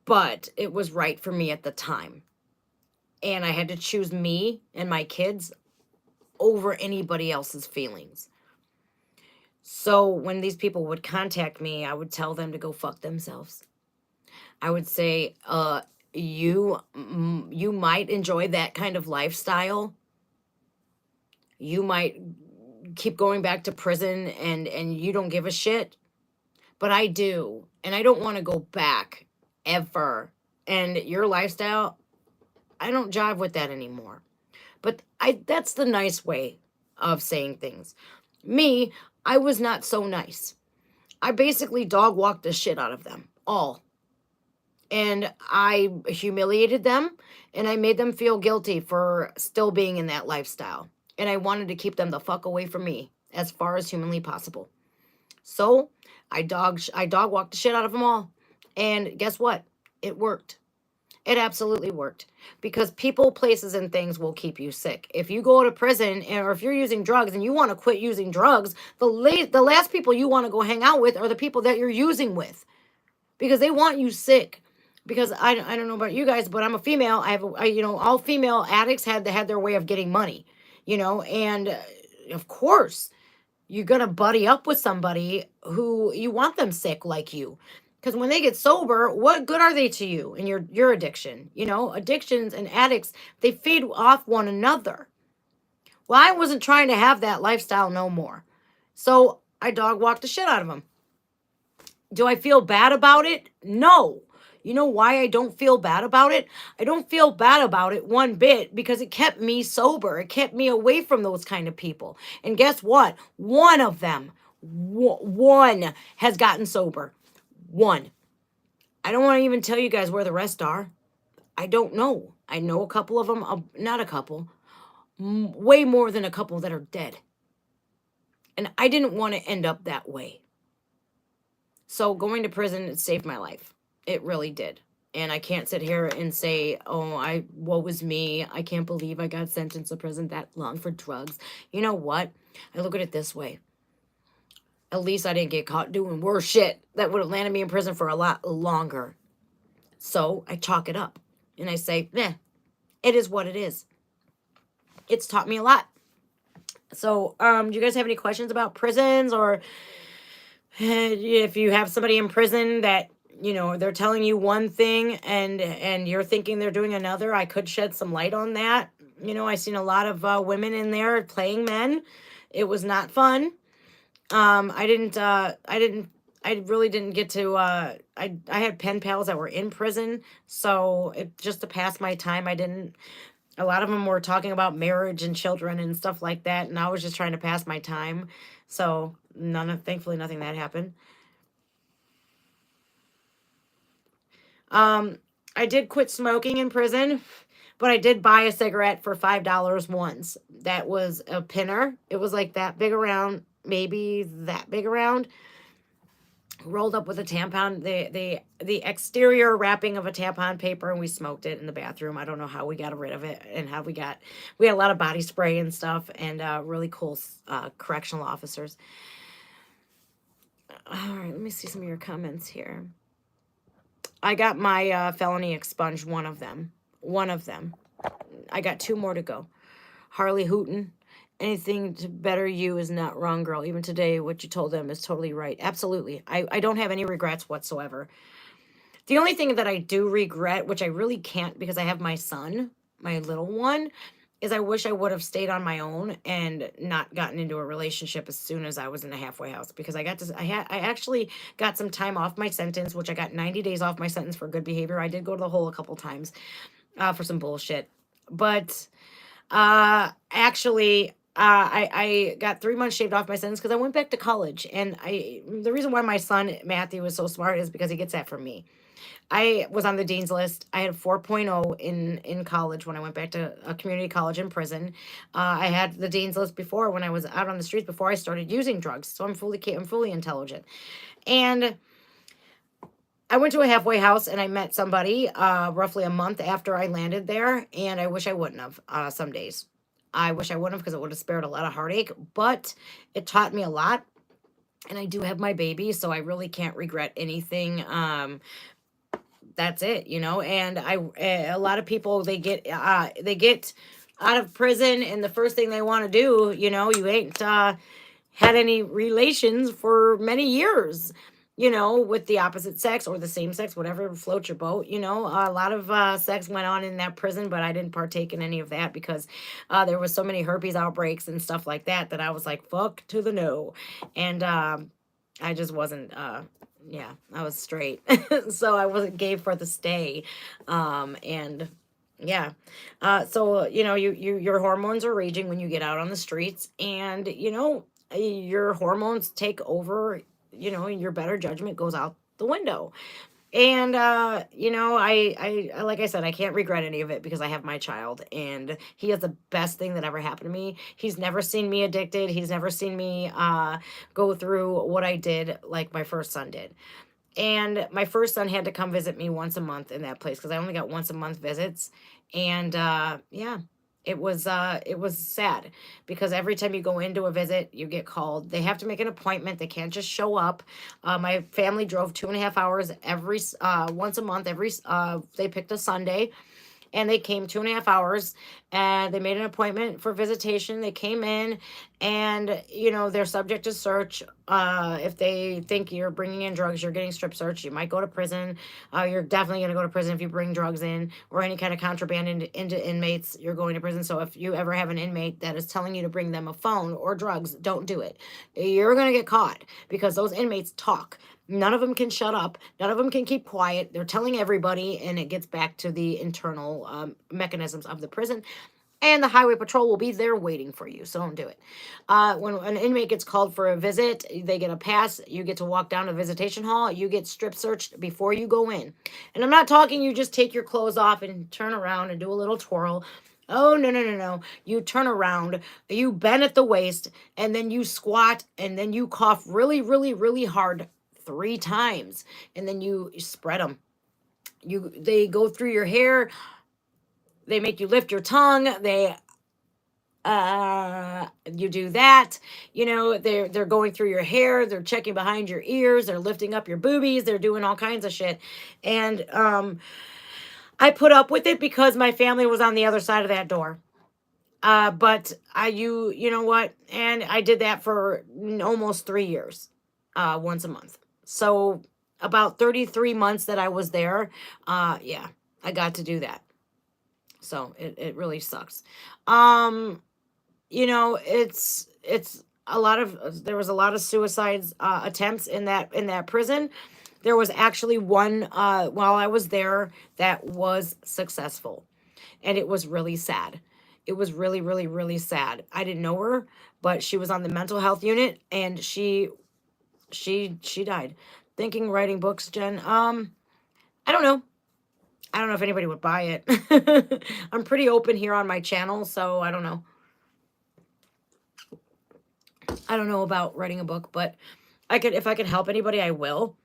but it was right for me at the time. And I had to choose me and my kids over anybody else's feelings. So when these people would contact me, I would tell them to go fuck themselves. I would say, you might enjoy that kind of lifestyle. You might keep going back to prison and you don't give a shit. But I do. And I don't want to go back ever. And your lifestyle, I don't jive with that anymore. But that's the nice way of saying things. Me, I was not so nice. I basically dog walked the shit out of them all. And I humiliated them, and I made them feel guilty for still being in that lifestyle. And I wanted to keep them the fuck away from me as far as humanly possible. So I dog walked the shit out of them all. And guess what? It worked. It absolutely worked, because people, places, and things will keep you sick. If you go to prison, or if you're using drugs and you want to quit using drugs, the last people you want to go hang out with are the people that you're using with, because they want you sick. Because I don't know about you guys, but I'm a female. All female addicts had their way of getting money, and of course you're gonna buddy up with somebody who you want them sick like you. Because when they get sober, what good are they to you and your addiction? Addictions and addicts, they feed off one another. Well, I wasn't trying to have that lifestyle no more. So I dog walked the shit out of them. Do I feel bad about it? No. You know why I don't feel bad about it? I don't feel bad about it one bit, because it kept me sober. It kept me away from those kind of people. And guess what? One of them, one has gotten sober. One. I don't want to even tell you guys where the rest are. I don't know. I know a couple of them, not a couple, way more than a couple that are dead. And I didn't want to end up that way. So going to prison, it saved my life. It really did. And I can't sit here and say, woe was me. I can't believe I got sentenced to prison that long for drugs. You know what? I look at it this way. At least I didn't get caught doing worse shit that would have landed me in prison for a lot longer. So I chalk it up and I say, it is what it is. It's taught me a lot. So, do you guys have any questions about prisons, or if you have somebody in prison that, they're telling you one thing and you're thinking they're doing another? I could shed some light on that. I seen a lot of women in there playing men. It was not fun. I really didn't get to, I had pen pals that were in prison. So just to pass my time, a lot of them were talking about marriage and children and stuff like that. And I was just trying to pass my time. So thankfully nothing that happened. I did quit smoking in prison, but I did buy a cigarette for $5 once. That was a pinner. It was like that big around, maybe that big around, rolled up with a tampon, the exterior wrapping of a tampon paper, and we smoked it in the bathroom. I don't know how we got rid of it and how we had a lot of body spray and stuff, and really cool correctional officers. All right, let me see some of your comments here. I got my felony expunged, one of them. I got 2 more to go. Harley Hooten, anything to better you is not wrong, girl. Even today, what you told them is totally right. Absolutely. I don't have any regrets whatsoever. The only thing that I do regret, which I really can't because I have my son, my little one, is I wish I would have stayed on my own and not gotten into a relationship as soon as I was in the halfway house, because I actually got some time off my sentence, which I got 90 days off my sentence for good behavior. I did go to the hole a couple times for some bullshit. But actually, I got 3 months shaved off my sentence because I went back to college. And the reason why my son, Matthew, was so smart is because he gets that from me. I was on the dean's list. I had a 4.0 in college when I went back to a community college in prison. I had the dean's list before when I was out on the streets before I started using drugs. So I'm fully intelligent. And I went to a halfway house and I met somebody roughly a month after I landed there. And I wish I wouldn't have some days. I wish I wouldn't have, because it would have spared a lot of heartache. But it taught me a lot. And I do have my baby, so I really can't regret anything. That's it, and a lot of people, they get out of prison, and the first thing they want to do, you ain't had any relations for many years, with the opposite sex or the same sex, whatever floats your boat. A lot of sex went on in that prison, but I didn't partake in any of that because there was so many herpes outbreaks and stuff like that I was like, fuck to the no. And I just wasn't I was straight. So I wasn't gay for the stay. And yeah. So, your hormones are raging when you get out on the streets, and, your hormones take over, your better judgment goes out the window. And, I like I said, I can't regret any of it because I have my child, and he is the best thing that ever happened to me. He's never seen me addicted. He's never seen me go through what I did like my first son did. And my first son had to come visit me once a month in that place because I only got once a month visits. And it was sad because every time you go into a visit, you get called. They have to make an appointment. They can't just show up. My family drove 2.5 hours once a month. They picked a Sunday. And they came 2.5 hours, and they made an appointment for visitation. They came in, and, they're subject to search. If they think you're bringing in drugs, you're getting strip searched. You might go to prison. You're definitely going to go to prison if you bring drugs in or any kind of contraband into inmates. You're going to prison. So if you ever have an inmate that is telling you to bring them a phone or drugs, don't do it. You're going to get caught because those inmates talk. None of them can shut up. None of them can keep quiet. They're telling everybody, and it gets back to the internal mechanisms of the prison. And the highway patrol will be there waiting for you, so don't do it. When an inmate gets called for a visit, they get a pass. You get to walk down to visitation hall. You get strip searched before you go in. And I'm not talking you just take your clothes off and turn around and do a little twirl. Oh, no. You turn around, you bend at the waist, and then you squat, and then you cough really, really, really hard 3 times, and then you spread them. They go through your hair. They make you lift your tongue. You do that, they're going through your hair, they're checking behind your ears, they're lifting up your boobies, they're doing all kinds of shit. And I put up with it because my family was on the other side of that door. But you know what? And I did that for almost 3 years, once a month. So about 33 months that I was there, yeah, I got to do that. So it really sucks. It's a lot of, there was a lot of suicides, attempts in that prison. There was actually one, while I was there, that was successful, and it was really sad. It was really, really, really sad. I didn't know her, but she was on the mental health unit, and she died. Thinking writing books, Jen. I don't know. I don't know if anybody would buy it. I'm pretty open here on my channel, so I don't know. I don't know about writing a book, but if I could help anybody, I will.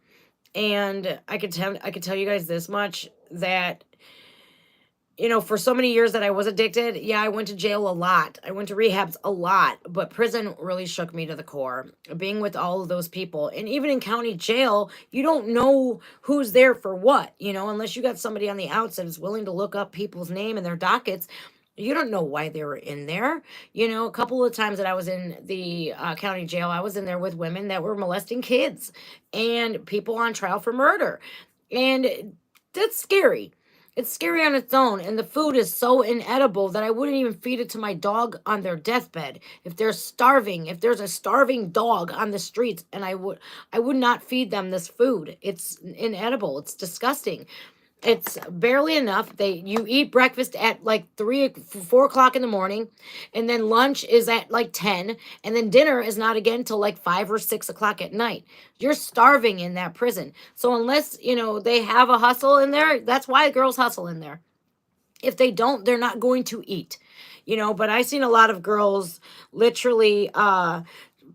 And I could tell you guys this much, that for so many years that I was addicted, yeah, I went to jail a lot. I went to rehabs a lot, but prison really shook me to the core. Being with all of those people, and even in county jail, you don't know who's there for what, unless you got somebody on the outside that's willing to look up people's name and their dockets. You don't know why they were in there. A couple of times that I was in the county jail, I was in there with women that were molesting kids and people on trial for murder. And that's scary. It's scary on its own, and the food is so inedible that I wouldn't even feed it to my dog on their deathbed. If they're starving, if there's a starving dog on the streets, and I would not feed them this food. It's inedible. It's disgusting. It's barely enough. You eat breakfast at like 4 o'clock in the morning, and then lunch is at like 10, and then dinner is not again till like 5 or 6 o'clock at night. You're starving in that prison. So unless they have a hustle in there, that's why girls hustle in there. If they don't, they're not going to eat. But I seen a lot of girls literally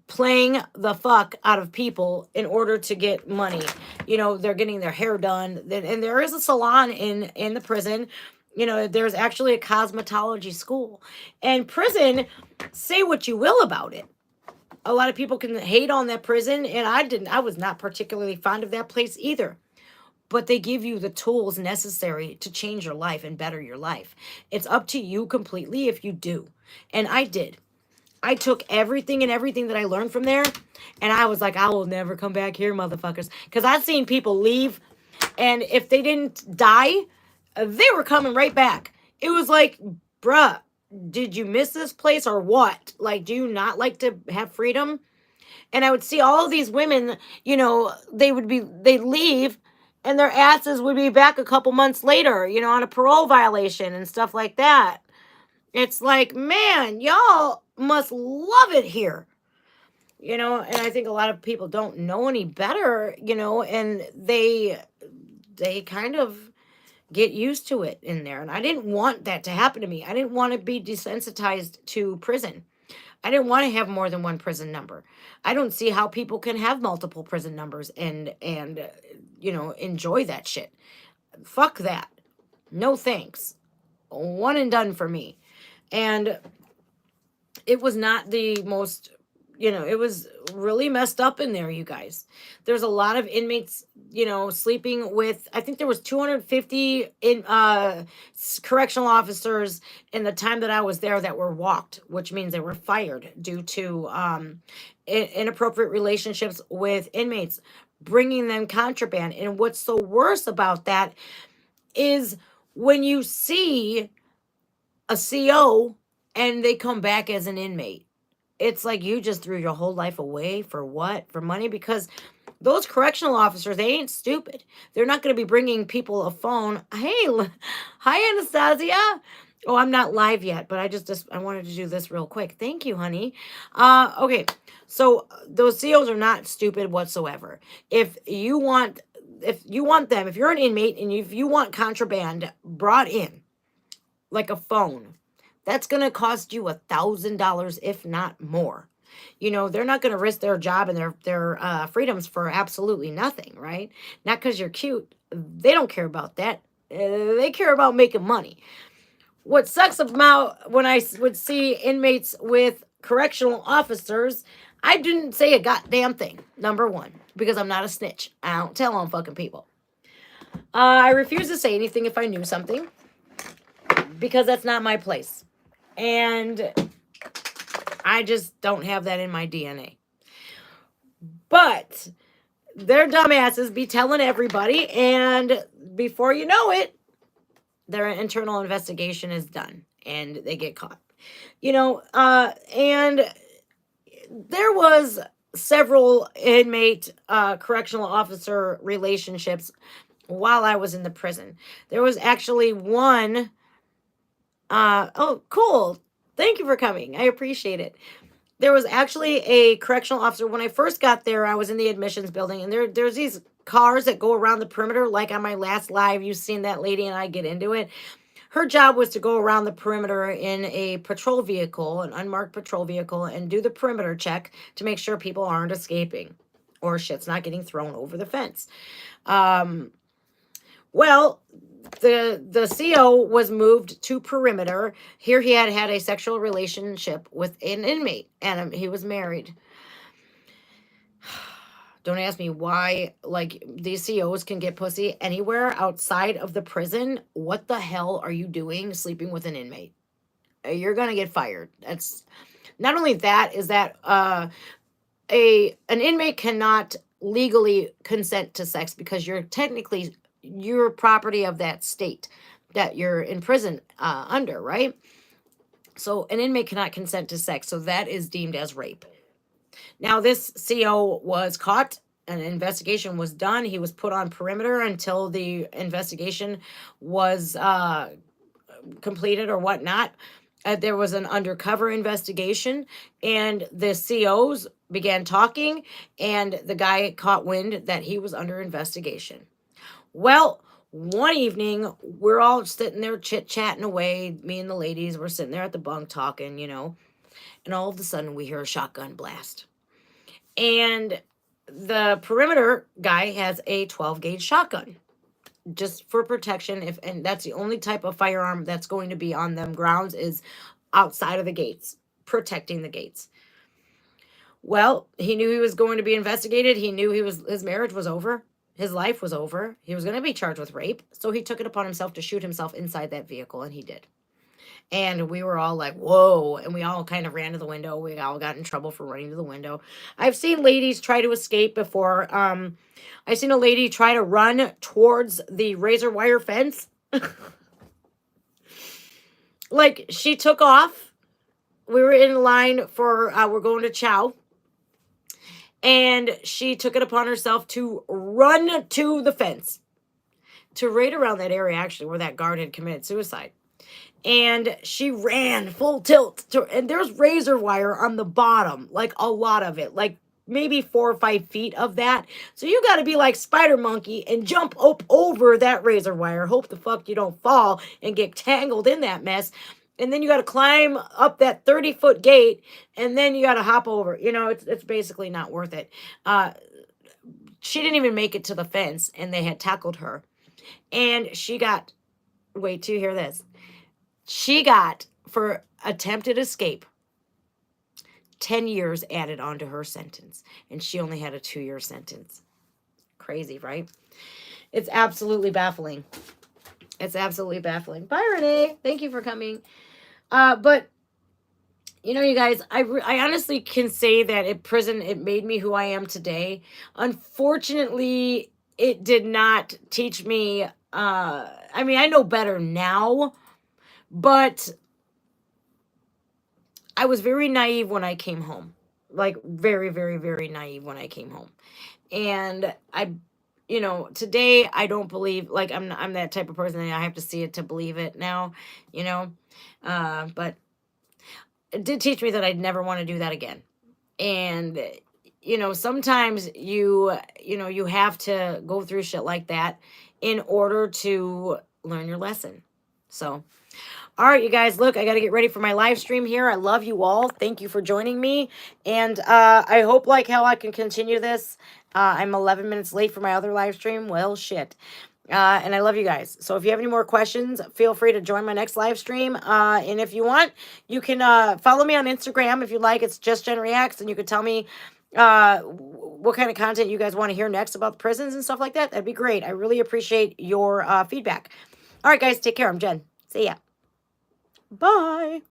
playing the fuck out of people in order to get money. They're getting their hair done, and there is a salon in the prison. There's actually a cosmetology school. And prison, say what you will about it, a lot of people can hate on that prison, and I was not particularly fond of that place either. But they give you the tools necessary to change your life and better your life. It's up to you completely if you do. And I did. I took everything that I learned from there, and I was like, I will never come back here, motherfuckers. Because I've seen people leave, and if they didn't die, they were coming right back. It was like, bruh, did you miss this place or what? Like, do you not like to have freedom? And I would see all of these women, they'd leave, and their asses would be back a couple months later, on a parole violation and stuff like that. It's like, man, y'all must love it here. And I think a lot of people don't know any better, and they kind of get used to it in there. And I didn't want that to happen to me. I didn't want to be desensitized to prison. I didn't want to have more than one prison number. I don't see how people can have multiple prison numbers and enjoy that shit. Fuck that. No thanks. One and done for me. And it was not the most, it was really messed up in there, you guys. There's a lot of inmates, sleeping with, I think there was 250 correctional officers in the time that I was there that were walked, which means they were fired due to inappropriate relationships with inmates, bringing them contraband. And what's so worse about that is when you see a CO and they come back as an inmate. It's like you just threw your whole life away for what? For money? Because those correctional officers, they ain't stupid. They're not going to be bringing people a phone. Hey, hi, Anastasia. Oh, I'm not live yet, but I wanted to do this real quick. Thank you, honey. Okay, so those COs are not stupid whatsoever. If you want them, if you're an inmate and if you want contraband brought in, like a phone, that's going to cost you $1,000, if not more. They're not going to risk their job and their freedoms for absolutely nothing, right? Not because you're cute. They don't care about that. They care about making money. what sucks about when I would see inmates with correctional officers, I didn't say a goddamn thing. Number one, because I'm not a snitch. I don't tell on fucking people. I refuse to say anything if I knew something, because that's not my place. And I just don't have that in my DNA. But their dumbasses be telling everybody, and before you know it, their internal investigation is done and they get caught. And there was several inmate correctional officer relationships while I was in the prison. There was actually one. Oh, cool. Thank you for coming. I appreciate it. There was actually a correctional officer. When I first got there, I was in the admissions building, and there's these cars that go around the perimeter. Like on my last live, you've seen that lady and I get into it. Her job was to go around the perimeter in a patrol vehicle, an unmarked patrol vehicle, and do the perimeter check to make sure people aren't escaping or shit's not getting thrown over the fence. Well, the CO was moved to perimeter. Here he had a sexual relationship with an inmate, and he was married. Don't ask me why, like, these COs can get pussy anywhere outside of the prison. What the hell are you doing sleeping with an inmate? You're going to get fired. That's not only that, is that an inmate cannot legally consent to sex because you're property of that state that you're in prison under, right? So an inmate cannot consent to sex. So that is deemed as rape. Now, this CO was caught. An investigation was done. He was put on perimeter until the investigation was completed or whatnot. There was an undercover investigation, and the COs began talking, and the guy caught wind that he was under investigation. Well, one evening, we're all sitting there chit-chatting away. Me and the ladies were sitting there at the bunk talking, and all of a sudden we hear a shotgun blast. And the perimeter guy has a 12-gauge shotgun just for protection. And that's the only type of firearm that's going to be on them grounds is outside of the gates, protecting the gates. Well, he knew he was going to be investigated. He knew his marriage was over. His life was over. He was going to be charged with rape. So he took it upon himself to shoot himself inside that vehicle, and he did. And we were all like, whoa. And we all kind of ran to the window. We all got in trouble for running to the window. I've seen ladies try to escape before. I've seen a lady try to run towards the razor wire fence. Like, she took off. We were in line for, we're going to chow. And she took it upon herself to run to the fence, to right around that area, actually, where that guard had committed suicide. And she ran full tilt. And there's razor wire on the bottom, like a lot of it, like maybe 4 or 5 feet of that. So you got to be like Spider Monkey and jump up over that razor wire. Hope the fuck you don't fall and get tangled in that mess. And then you got to climb up that 30-foot gate, and then you got to hop over. It's basically not worth it. She didn't even make it to the fence, and they had tackled her. And she got, wait till you hear this. She got, for attempted escape, 10 years added onto her sentence. And she only had a 2-year sentence. Crazy, right? It's absolutely baffling. It's absolutely baffling. Bye, Renee. Thank you for coming. But, you guys, I honestly can say that at prison, it made me who I am today. Unfortunately, it did not teach me, I know better now, but I was very naive when I came home. Like, very, very, very naive when I came home. And today I don't believe, like, I'm that type of person that I have to see it to believe it now, but it did teach me that I'd never want to do that again. And, sometimes you have to go through shit like that in order to learn your lesson. So, all right, you guys, look, I got to get ready for my live stream here. I love you all. Thank you for joining me. And I hope, like hell, I can continue this. I'm 11 minutes late for my other live stream. Well, shit. And I love you guys. So if you have any more questions, feel free to join my next live stream. And if you want, you can follow me on Instagram if you like. It's Just Jen Reacts, and you can tell me what kind of content you guys want to hear next about the prisons and stuff like that. That'd be great. I really appreciate your feedback. All right, guys, take care. I'm Jen. See ya. Bye.